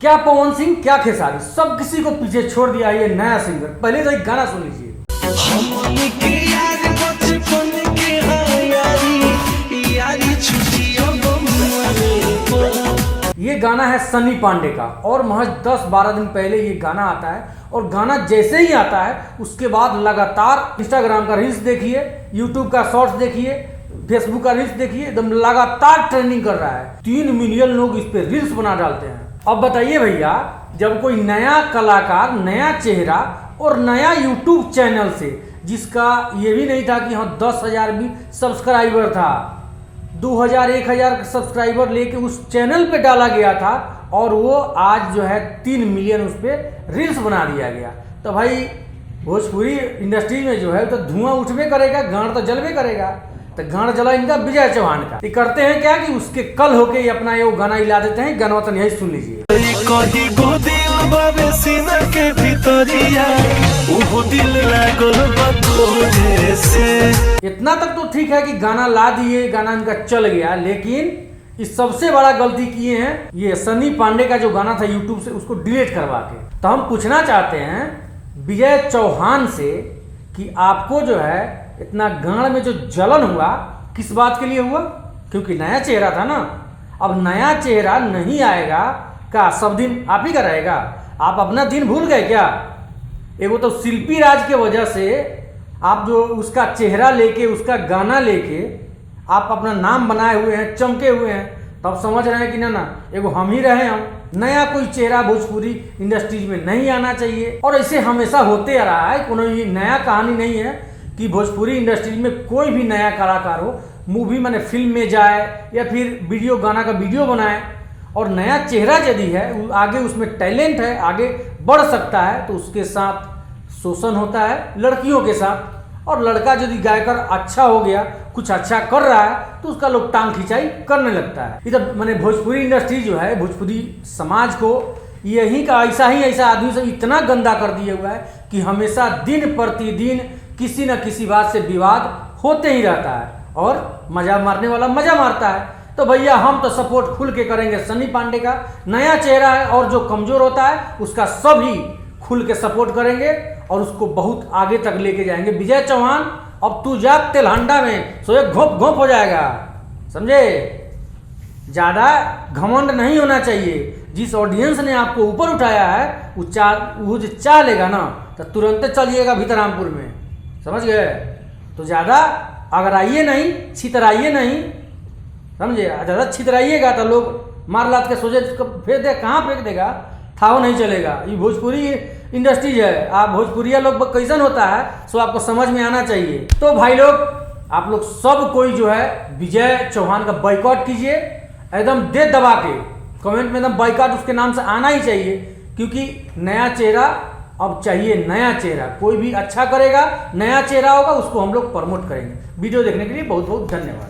क्या पवन सिंह क्या खेसारी सब किसी को पीछे छोड़ दिया ये नया सिंगर। पहले तो एक गाना सुन लीजिए। ये गाना है सनी पांडे का और महज 10-12 दिन पहले ये गाना आता है और गाना जैसे ही आता है उसके बाद लगातार इंस्टाग्राम का रील्स देखिए, यूट्यूब का शॉर्ट्स देखिए, फेसबुक का रील्स देखिए, एकदम लगातार ट्रेंडिंग कर रहा है। 3 मिलियन लोग इस पे रील्स बना डालते हैं। अब बताइए भैया, जब कोई नया कलाकार, नया चेहरा और नया यूट्यूब चैनल से, जिसका ये भी नहीं था कि हाँ 10,000 भी सब्सक्राइबर था, 2,000-1,000 सब्सक्राइबर लेके उस चैनल पे डाला गया था और वो आज जो है 3 मिलियन उस पर रील्स बना दिया गया। तो भाई भोजपुरी इंडस्ट्री में जो है तो धुआं उठबे करेगा, गांड तो जलबे करेगा। तो गांड जला इनका विजय चौहान का। ये करते हैं क्या कि उसके कल होके ये अपना ये गाना हिला देते हैं। गाना तो यही सुन लीजिए। इतना तक तो ठीक है कि गाना ला दिए, गाना इनका चल गया, लेकिन इस सबसे बड़ा गलती किए हैं ये सनी पांडे का जो गाना था यूट्यूब से उसको डिलीट करवा के। तो हम पूछना चाहते हैं विजय चौहान से कि आपको जो है इतना गांड में जो जलन हुआ किस बात के लिए हुआ? क्योंकि नया चेहरा था ना। अब नया चेहरा नहीं आएगा क्या सब दिन आप ही का रहेगा? आप अपना दिन भूल गए क्या? एगो तो शिल्पी राज के वजह से आप जो उसका चेहरा लेके, उसका गाना लेके आप अपना नाम बनाए हुए हैं, चमके हुए हैं, तब समझ रहे हैं कि ना एगो हम ही रहे। हम नया कोई चेहरा भोजपुरी इंडस्ट्रीज में नहीं आना चाहिए और ऐसे हमेशा होते आ रहा है। कोई नया कहानी नहीं है कि भोजपुरी इंडस्ट्री में कोई भी नया कलाकार हो, मूवी माने फिल्म में जाए या फिर वीडियो गाना का वीडियो बनाए और नया चेहरा यदि है, आगे उसमें टैलेंट है, आगे बढ़ सकता है, तो उसके साथ शोषण होता है लड़कियों के साथ। और लड़का यदि गायकर अच्छा हो गया, कुछ अच्छा कर रहा है, तो उसका लोग टांग खिंचाई करने लगता है। इधर मैंने भोजपुरी इंडस्ट्री जो है, भोजपुरी समाज को यही का ऐसा आदमी से इतना गंदा कर दिया हुआ है कि हमेशा दिन प्रतिदिन किसी न किसी बात से विवाद होते ही रहता है और मजा मारने वाला मजा मारता है। तो भैया हम तो सपोर्ट खुल के करेंगे सनी पांडे का। नया चेहरा है और जो कमजोर होता है उसका सभी खुल के सपोर्ट करेंगे और उसको बहुत आगे तक लेके जाएंगे। विजय चौहान अब तू जा तेलहंडा में, सो एक घोंप घोंप हो जाएगा, समझे? ज़्यादा घमंड नहीं होना चाहिए। जिस ऑडियंस ने आपको ऊपर उठाया है वो जो चाह लेगा ना तो तुरंत चलिएगा भीतरामपुर में, समझ गए? तो ज़्यादा अगर आइए नहीं, छितराइए नहीं, समझे? ज़्यादा छितराइएगा तो लोग मार लाद के सोचे फेंक दे, कहाँ फेंक देगा था नहीं चलेगा। ये भोजपुरी इंडस्ट्री है। आप भोजपुरिया लोग कैसन होता है सो आपको समझ में आना चाहिए। तो भाई लोग, आप लोग सब कोई जो है विजय चौहान का बाइकआउट कीजिए, एकदम दे दबा के कमेंट में एकदम बाइकआउट उसके नाम से आना ही चाहिए। क्योंकि नया चेहरा अब चाहिए, नया चेहरा कोई भी अच्छा करेगा, नया चेहरा होगा, उसको हम लोग प्रमोट करेंगे। वीडियो देखने के लिए बहुत बहुत धन्यवाद।